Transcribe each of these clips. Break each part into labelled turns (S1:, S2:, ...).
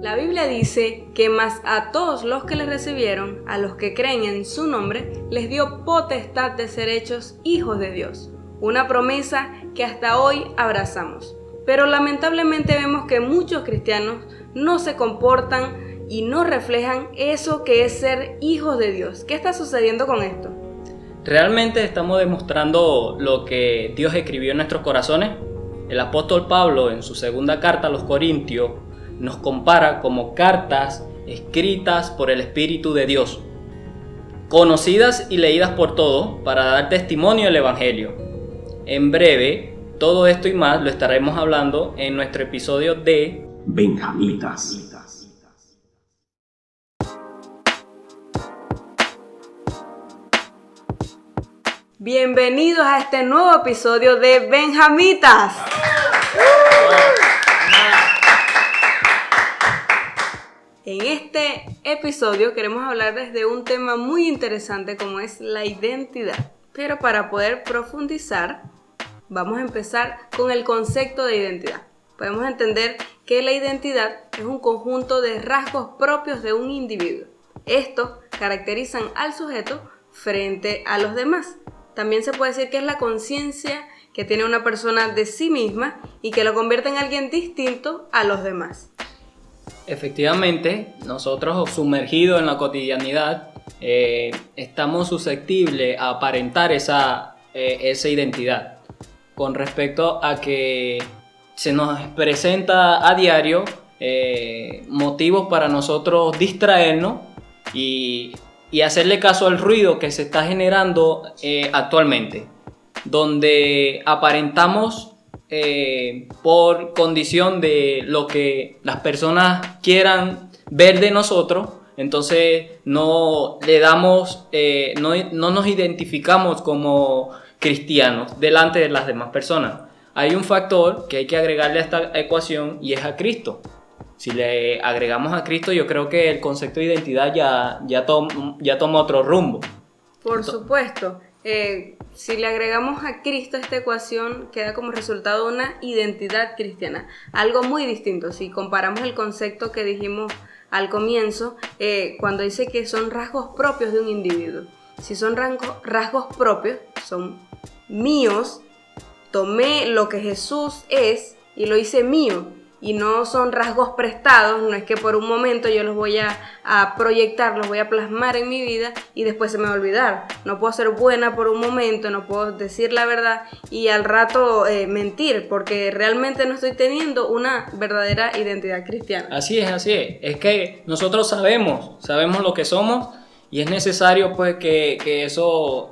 S1: La Biblia dice que más a todos los que le recibieron, a los que creen en su nombre, les dio potestad de ser hechos hijos de Dios. Una promesa que hasta hoy abrazamos. Pero lamentablemente vemos que muchos cristianos no se comportan y no reflejan eso que es ser hijos de Dios. ¿Qué está sucediendo con esto?
S2: ¿Realmente estamos demostrando lo que Dios escribió en nuestros corazones? El apóstol Pablo, en su segunda carta a los Corintios, nos compara como cartas escritas por el Espíritu de Dios, conocidas y leídas por todos para dar testimonio del Evangelio. En breve, todo esto y más lo estaremos hablando en nuestro episodio de
S3: Benjamitas.
S1: Bienvenidos a este nuevo episodio de Benjamitas. En este episodio queremos hablarles de un tema muy interesante como es la identidad. Pero para poder profundizar, vamos a empezar con el concepto de identidad. Podemos entender que la identidad es un conjunto de rasgos propios de un individuo. Estos caracterizan al sujeto frente a los demás. También se puede decir que es la conciencia que tiene una persona de sí misma y que lo convierte en alguien distinto a los demás.
S2: Efectivamente, nosotros sumergidos en la cotidianidad estamos susceptibles a aparentar esa identidad con respecto a que se nos presenta a diario motivos para nosotros distraernos y hacerle caso al ruido que se está generando actualmente, donde aparentamos por condición de lo que las personas quieran ver de nosotros. Entonces no le damos, no nos identificamos como cristianos delante de las demás personas. Hay un factor que hay que agregarle a esta ecuación y es a Cristo. Si le agregamos a Cristo, yo creo que el concepto de identidad ya toma otro rumbo.
S1: Por supuesto. Si le agregamos a Cristo a esta ecuación, queda como resultado una identidad cristiana, algo muy distinto. Si comparamos el concepto que dijimos al comienzo, cuando dice que son rasgos propios de un individuo. Si son rasgos propios, son míos, tomé lo que Jesús es y lo hice mío. Y no son rasgos prestados, no es que por un momento yo los voy a proyectar, los voy a plasmar en mi vida y después se me va a olvidar. No puedo ser buena por un momento, no puedo decir la verdad y al rato mentir, porque realmente no estoy teniendo una verdadera identidad cristiana.
S2: Así es. Es que nosotros sabemos lo que somos y es necesario pues que eso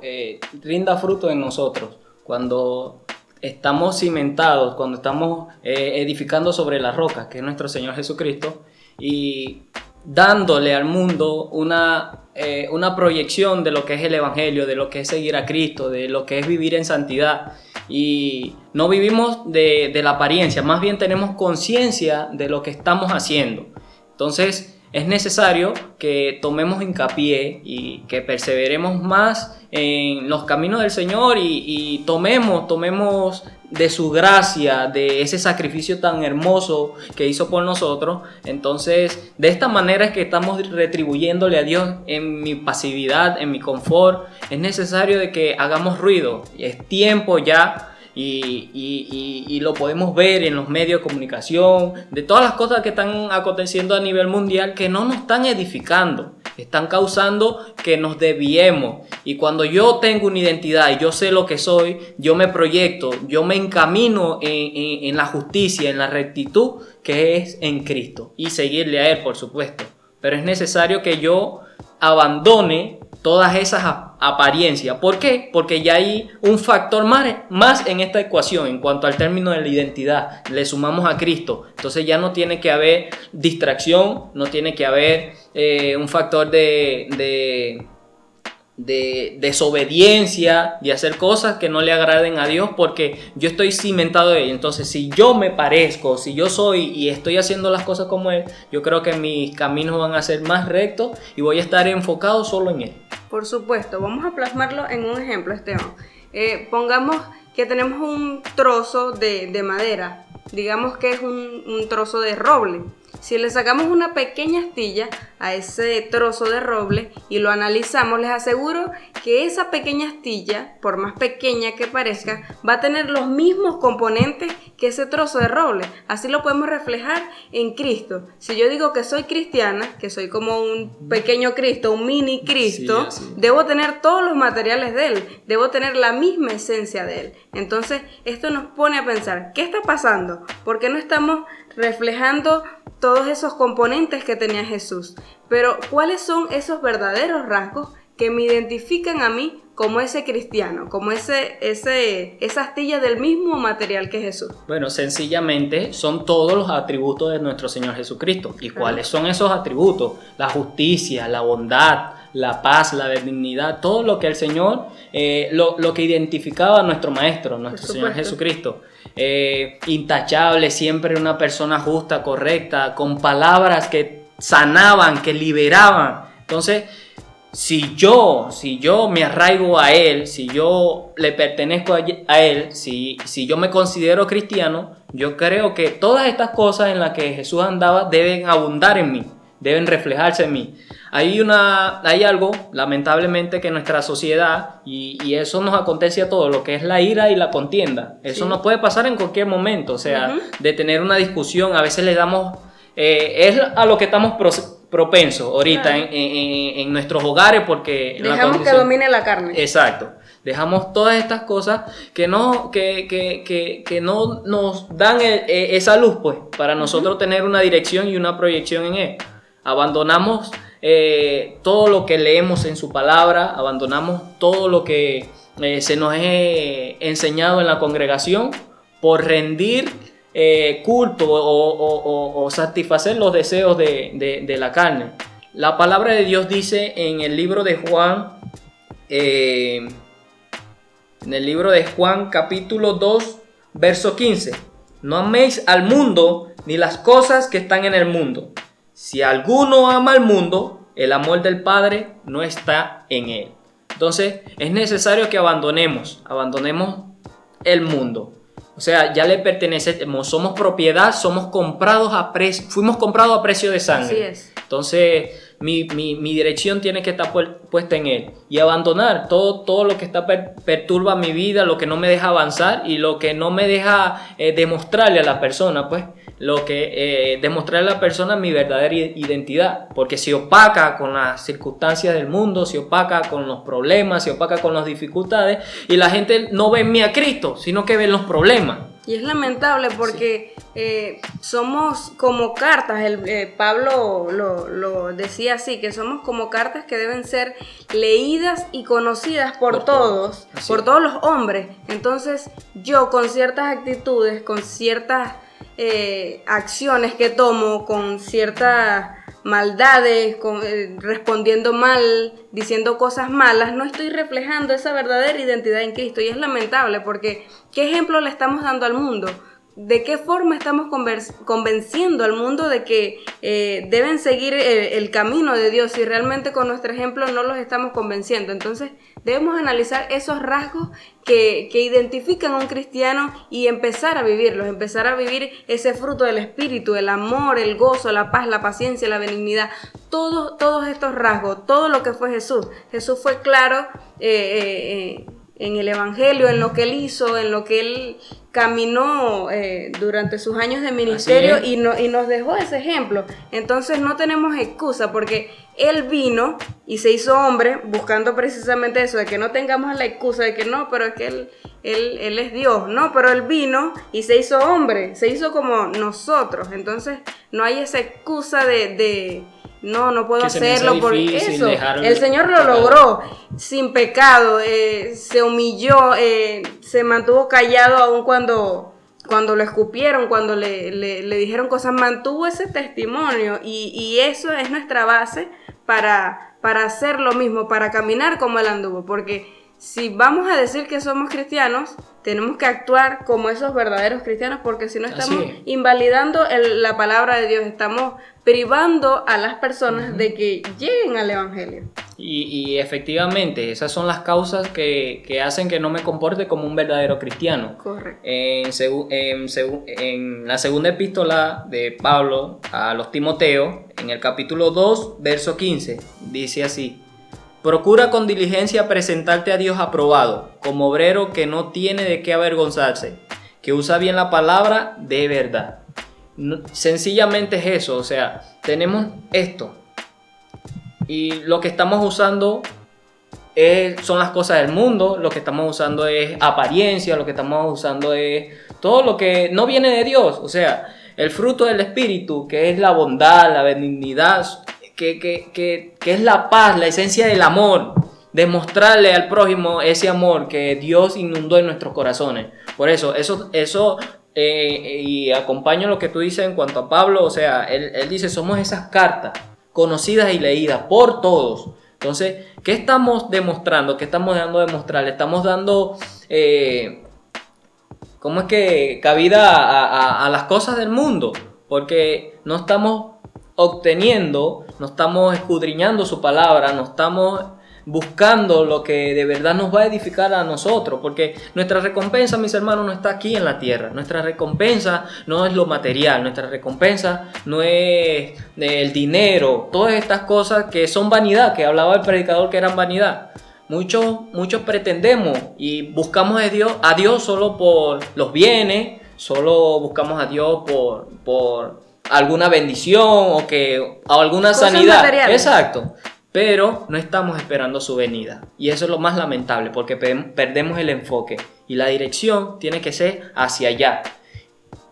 S2: rinda fruto en nosotros. Cuando estamos cimentados, cuando estamos edificando sobre la roca, que es nuestro Señor Jesucristo, y dándole al mundo una proyección de lo que es el Evangelio, de lo que es seguir a Cristo, de lo que es vivir en santidad. Y no vivimos de la apariencia, más bien tenemos conciencia de lo que estamos haciendo. Entonces es necesario que tomemos hincapié y que perseveremos más en los caminos del Señor y tomemos de su gracia, de ese sacrificio tan hermoso que hizo por nosotros. Entonces, de esta manera es que estamos retribuyéndole a Dios en mi pasividad, en mi confort. Es necesario de que hagamos ruido. Es tiempo ya. Y lo podemos ver en los medios de comunicación, de todas las cosas que están aconteciendo a nivel mundial que no nos están edificando, están causando que nos desviemos. Y cuando yo tengo una identidad y yo sé lo que soy, yo me proyecto, yo me encamino en la justicia, en la rectitud que es en Cristo y seguirle a Él, por supuesto. Pero es necesario que yo abandone todas esas apariencias. ¿Por qué? Porque ya hay un factor más en esta ecuación en cuanto al término de la identidad. Le sumamos a Cristo. Entonces ya no tiene que haber distracción, no tiene que haber un factor de desobediencia, de hacer cosas que no le agraden a Dios, porque yo estoy cimentado en Él. Entonces, si yo me parezco, si yo soy y estoy haciendo las cosas como Él, yo creo que mis caminos van a ser más rectos y voy a estar enfocado solo en Él.
S1: Por supuesto, vamos a plasmarlo en un ejemplo, Esteban. Pongamos que tenemos un trozo de madera, digamos que es un trozo de roble. Si le sacamos una pequeña astilla a ese trozo de roble y lo analizamos, les aseguro que esa pequeña astilla, por más pequeña que parezca, va a tener los mismos componentes que ese trozo de roble. Así lo podemos reflejar en Cristo. Si yo digo que soy cristiana, que soy como un pequeño Cristo, un mini Cristo,
S2: Sí,
S1: debo tener todos los materiales de Él, debo tener la misma esencia de Él. Entonces, esto nos pone a pensar, ¿qué está pasando? ¿Por qué no estamos reflejando todos esos componentes que tenía Jesús? Pero, ¿cuáles son esos verdaderos rasgos que me identifican a mí como ese cristiano, como esa astilla del mismo material que Jesús?
S2: Bueno, sencillamente son todos los atributos de nuestro Señor Jesucristo. ¿Y cuáles son esos atributos? La justicia, la bondad, la paz, la benignidad, todo lo que el Señor, lo que identificaba a nuestro Maestro, nuestro Señor Jesucristo. Intachable, siempre una persona justa, correcta, con palabras que sanaban, que liberaban. Entonces, si yo me arraigo a Él, si yo le pertenezco a Él, si yo me considero cristiano, yo creo que todas estas cosas en las que Jesús andaba deben abundar en mí, deben reflejarse en mí. Hay algo, lamentablemente, que nuestra sociedad, y eso nos acontece a todos, lo que es la ira y la contienda. Eso nos puede pasar en cualquier momento, o sea, de tener una discusión, a veces le damos, es a lo que estamos propensos ahorita en nuestros hogares, porque
S1: dejamos que domine la carne.
S2: Exacto. Dejamos todas estas cosas que no nos dan esa luz, pues, para nosotros tener una dirección y una proyección en Él. Abandonamos todo lo que leemos en su palabra, abandonamos todo lo que se nos ha enseñado en la congregación por rendir culto o satisfacer los deseos de la carne. La palabra de Dios dice en el libro de Juan, capítulo 2, verso 15: no améis al mundo ni las cosas que están en el mundo. Si alguno ama al mundo, el amor del Padre no está en él. Entonces es necesario que abandonemos el mundo. O sea, ya le pertenecemos, somos propiedad, fuimos comprados a precio de sangre.
S1: Así es.
S2: Entonces mi dirección tiene que estar puesta en Él y abandonar todo lo que perturba mi vida, lo que no me deja avanzar y lo que no me deja demostrarle a la persona, pues, demostrarle a la persona mi verdadera identidad, porque si opaca con las circunstancias del mundo, si opaca con los problemas, si opaca con las dificultades, y la gente no ve en mí a Cristo, sino que ve los problemas.
S1: Y es lamentable porque somos como cartas, Pablo lo decía así, que somos como cartas que deben ser leídas y conocidas por todos, por todos los hombres. Entonces yo con ciertas actitudes, con ciertas acciones que tomo, con ciertas maldades, respondiendo mal, diciendo cosas malas, no estoy reflejando esa verdadera identidad en Cristo. Y es lamentable porque ¿qué ejemplo le estamos dando al mundo? ¿De qué forma estamos convenciendo al mundo de que deben seguir el camino de Dios si realmente con nuestro ejemplo no los estamos convenciendo? Entonces debemos analizar esos rasgos que identifican a un cristiano y empezar a vivirlos, empezar a vivir ese fruto del Espíritu, el amor, el gozo, la paz, la paciencia, la benignidad, todos estos rasgos, todo lo que fue Jesús. Jesús fue claro en el Evangelio, en lo que Él hizo, en lo que Él caminó durante sus años de ministerio y nos dejó ese ejemplo. Entonces no tenemos excusa porque Él vino y se hizo hombre buscando precisamente eso, de que no tengamos la excusa de que no, pero es que Él es Dios, no, pero Él vino y se hizo hombre, se hizo como nosotros. Entonces no hay esa excusa de no puedo hacerlo por eso. El Señor lo logró sin pecado, se humilló, se mantuvo callado aun cuando lo escupieron, cuando le dijeron cosas, mantuvo ese testimonio y eso es nuestra base para hacer lo mismo, para caminar como Él anduvo, porque si vamos a decir que somos cristianos, tenemos que actuar como esos verdaderos cristianos, porque si no estamos invalidando la palabra de Dios, estamos privando a las personas de que lleguen al Evangelio.
S2: Y efectivamente, esas son las causas que hacen que no me comporte como un verdadero cristiano.
S1: Correcto.
S2: En la segunda epístola de Pablo a los Timoteos, en el capítulo 2, verso 15, dice así: procura con diligencia presentarte a Dios aprobado, como obrero que no tiene de qué avergonzarse, que usa bien la palabra de verdad. Sencillamente es eso, o sea, tenemos esto y lo que estamos usando son las cosas del mundo, lo que estamos usando es apariencia, lo que estamos usando es todo lo que no viene de Dios, o sea, el fruto del Espíritu, que es la bondad, la benignidad, que es la paz, la esencia del amor, demostrarle al prójimo ese amor que Dios inundó en nuestros corazones. Por eso y acompaño lo que tú dices en cuanto a Pablo, o sea, él dice, somos esas cartas conocidas y leídas por todos. Entonces, ¿qué estamos demostrando? ¿Qué estamos dando a demostrar? Le estamos dando, ¿cómo es que cabida a las cosas del mundo? Porque no estamos obteniendo, no estamos escudriñando su palabra, no estamos buscando lo que de verdad nos va a edificar a nosotros, porque nuestra recompensa, mis hermanos, no está aquí en la tierra. Nuestra recompensa no es lo material, nuestra recompensa no es el dinero, todas estas cosas que son vanidad, que hablaba el predicador que eran vanidad. Muchos pretendemos y buscamos a Dios solo por los bienes, solo buscamos a Dios por alguna bendición o alguna
S1: cosas
S2: sanidad.
S1: Materiales.
S2: Exacto. Pero no estamos esperando su venida. Y eso es lo más lamentable, porque perdemos el enfoque. Y la dirección tiene que ser hacia allá.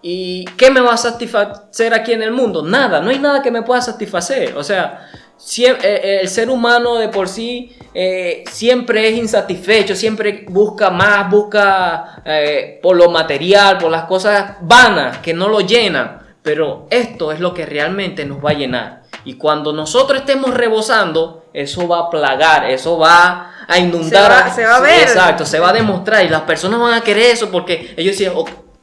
S2: ¿Y qué me va a satisfacer aquí en el mundo? Nada, no hay nada que me pueda satisfacer. O sea, el ser humano de por sí siempre es insatisfecho, siempre busca más, busca por lo material, por las cosas vanas que no lo llenan. Pero esto es lo que realmente nos va a llenar. Y cuando nosotros estemos rebosando, eso va a plagar, eso va a inundar.
S1: Se va a ver.
S2: Exacto, se va a demostrar. Y las personas van a querer eso porque ellos dicen,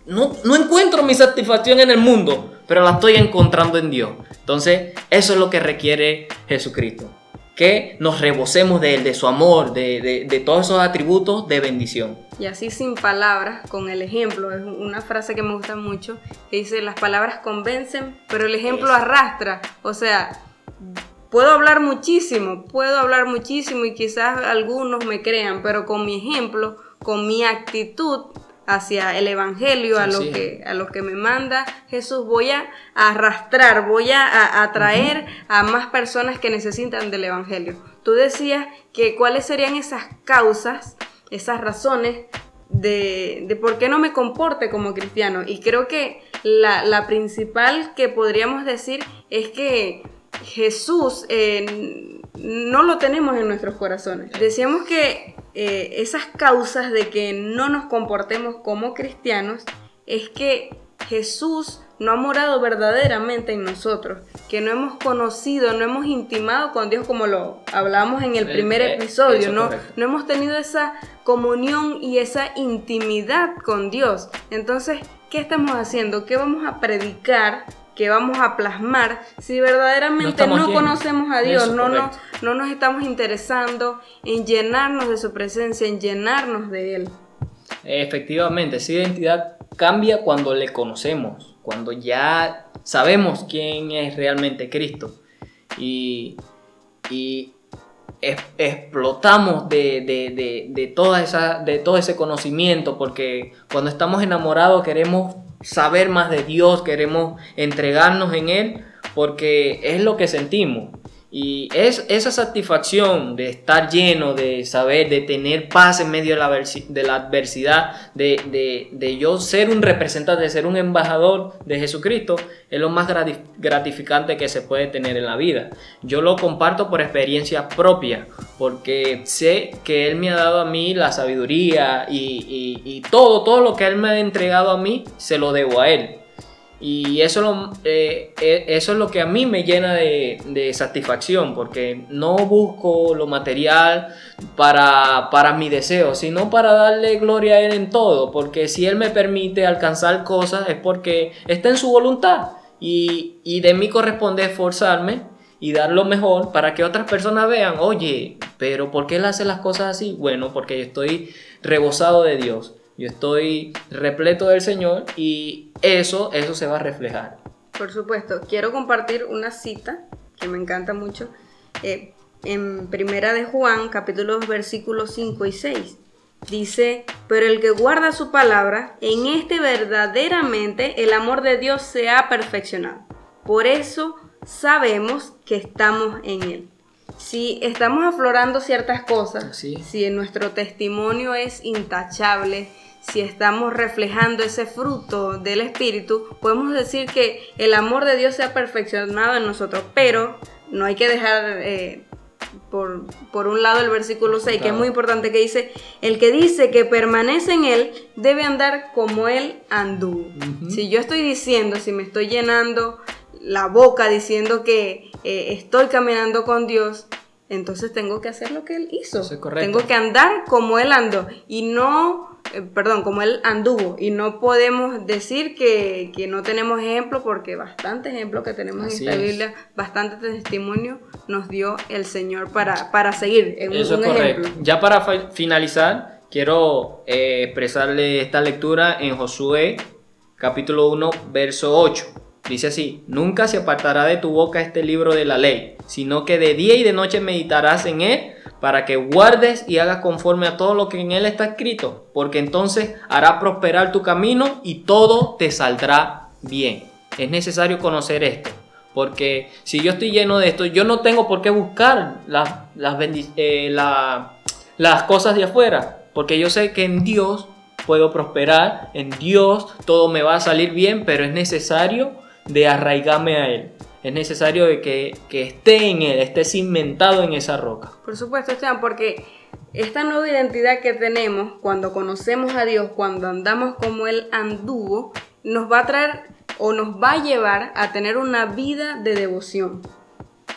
S2: no encuentro mi satisfacción en el mundo, pero la estoy encontrando en Dios. Entonces, eso es lo que requiere Jesucristo. Que nos rebosemos de Él, de su amor, de todos esos atributos de bendición.
S1: Y así sin palabras, con el ejemplo, es una frase que me gusta mucho, que dice, las palabras convencen, pero el ejemplo arrastra. O sea, puedo hablar muchísimo y quizás algunos me crean, pero con mi ejemplo, con mi actitud hacia el Evangelio, a lo que me manda Jesús, voy a arrastrar, voy a atraer a más personas que necesitan del Evangelio. Tú decías que cuáles serían esas causas, esas razones de por qué no me comporte como cristiano. Y creo que la principal que podríamos decir es que Jesús no lo tenemos en nuestros corazones. Decíamos que esas causas de que no nos comportemos como cristianos es que Jesús no ha morado verdaderamente en nosotros, que no hemos conocido, no hemos intimado con Dios como lo hablábamos en el primer episodio, no hemos tenido esa comunión y esa intimidad con Dios. Entonces, ¿qué estamos haciendo? ¿Qué vamos a predicar? ¿Qué vamos a plasmar si verdaderamente no conocemos a Dios? No nos estamos interesando en llenarnos de su presencia, en llenarnos de Él.
S2: Efectivamente, esa identidad cambia cuando le conocemos, cuando ya sabemos quién es realmente Cristo y explotamos de todo ese conocimiento, porque cuando estamos enamorados queremos saber más de Dios, queremos entregarnos en Él porque es lo que sentimos. Y es esa satisfacción de estar lleno, de saber, de tener paz en medio de la adversidad, de yo ser un representante, de ser un embajador de Jesucristo, es lo más gratificante que se puede tener en la vida. Yo lo comparto por experiencia propia, porque sé que Él me ha dado a mí la sabiduría y todo lo que Él me ha entregado a mí, se lo debo a Él. Y eso es lo que a mí me llena de satisfacción, porque no busco lo material para mi deseo, sino para darle gloria a Él en todo, porque si Él me permite alcanzar cosas es porque está en su voluntad, y de mí corresponde esforzarme y dar lo mejor para que otras personas vean, oye, pero ¿por qué Él hace las cosas así? Bueno, porque yo estoy rebosado de Dios. Yo estoy repleto del Señor y eso se va a reflejar.
S1: Por supuesto. Quiero compartir una cita que me encanta mucho. En Primera de Juan, capítulo 2, versículos 5 y 6. Dice, pero el que guarda su palabra, en este verdaderamente el amor de Dios se ha perfeccionado. Por eso sabemos que estamos en Él. Si estamos aflorando ciertas cosas, si nuestro testimonio es intachable, si estamos reflejando ese fruto del Espíritu, podemos decir que el amor de Dios se ha perfeccionado en nosotros, pero no hay que dejar por un lado el versículo 6, claro, que es muy importante, que dice, el que dice que permanece en Él debe andar como Él anduvo. Si yo estoy diciendo, si me estoy llenando la boca diciendo que estoy caminando con Dios, entonces tengo que hacer lo que Él hizo. Tengo que andar como Él andó y no, como Él anduvo. Y no podemos decir que no tenemos ejemplo, porque bastantes ejemplos que tenemos en esta Biblia, bastante testimonio nos dio el Señor para seguir en
S2: eso
S1: un
S2: es correcto.
S1: ejemplo.
S2: Ya para finalizar, quiero expresarle esta lectura en Josué, capítulo 1, verso 8. Dice así, nunca se apartará de tu boca este libro de la ley, sino que de día y de noche meditarás en él, para que guardes y hagas conforme a todo lo que en él está escrito, porque entonces hará prosperar tu camino y todo te saldrá bien. Es necesario conocer esto, porque si yo estoy lleno de esto, yo no tengo por qué buscar las cosas de afuera, porque yo sé que en Dios puedo prosperar, en Dios todo me va a salir bien, pero es necesario de arraigarme a Él. Es necesario de que esté en Él, esté cimentado en esa roca.
S1: Por supuesto, Esteban, porque esta nueva identidad que tenemos cuando conocemos a Dios, cuando andamos como Él anduvo, nos va a traer o nos va a llevar a tener una vida de devoción.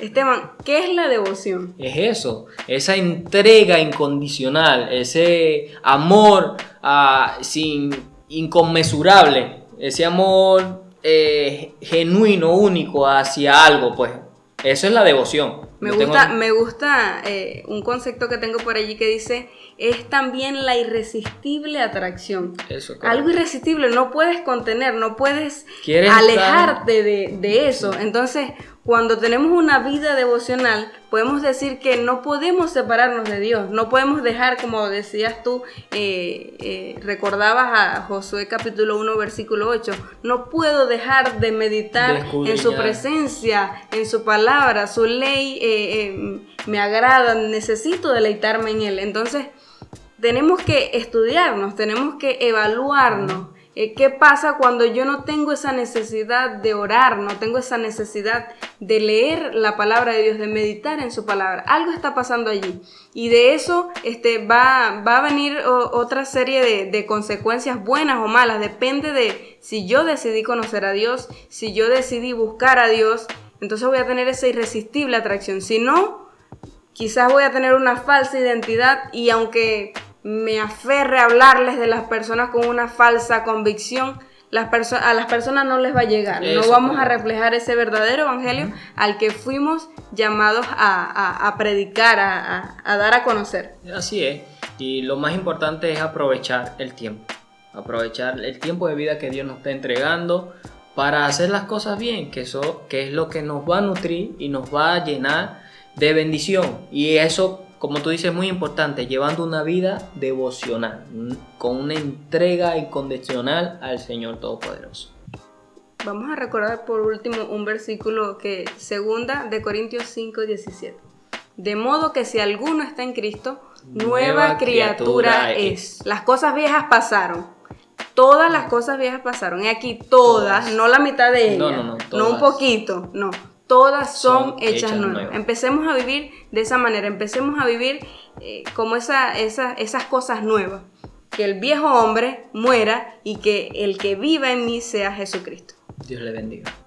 S1: Esteban, ¿qué es la devoción?
S2: Es eso, esa entrega incondicional, ese amor inconmensurable, ese amor genuino, único hacia algo, pues. Eso es la devoción.
S1: Me gusta un concepto que tengo por allí que dice, es también la irresistible atracción.
S2: Eso,
S1: algo irresistible, no puedes contener, no puedes alejarte de eso. Sí. Entonces, cuando tenemos una vida devocional, podemos decir que no podemos separarnos de Dios, no podemos dejar, como decías tú, recordabas a Josué capítulo 1, versículo 8, no puedo dejar de meditar en su presencia, en su palabra, su ley me agrada, necesito deleitarme en Él. Entonces, tenemos que estudiarnos, tenemos que evaluarnos. ¿Qué pasa cuando yo no tengo esa necesidad de orar, no tengo esa necesidad de leer la palabra de Dios, de meditar en su palabra? Algo está pasando allí. Y de eso va a venir otra serie de consecuencias buenas o malas. Depende de si yo decidí conocer a Dios, si yo decidí buscar a Dios, entonces voy a tener esa irresistible atracción. Si no, quizás voy a tener una falsa identidad y aunque me aferre a hablarles de las personas con una falsa convicción, a las personas no les va a llegar. Eso, no vamos a reflejar ese verdadero evangelio al que fuimos llamados a predicar, a dar a conocer.
S2: Así es, y lo más importante es aprovechar el tiempo de vida que Dios nos está entregando para hacer las cosas bien, que es lo que nos va a nutrir y nos va a llenar de bendición. Y eso, como tú dices, es muy importante, llevando una vida devocional, con una entrega incondicional al Señor Todopoderoso.
S1: Vamos a recordar por último un versículo que 2 de Corintios 5:17. De modo que si alguno está en Cristo, nueva criatura es. Las cosas viejas pasaron. Todas las cosas viejas pasaron. Y aquí todas, no la mitad de ellas, no un poquito, no. Todas son hechas nuevas. Empecemos a vivir de esa manera, empecemos a vivir como esas cosas nuevas. Que el viejo hombre muera y que el que viva en mí sea Jesucristo.
S2: Dios le bendiga.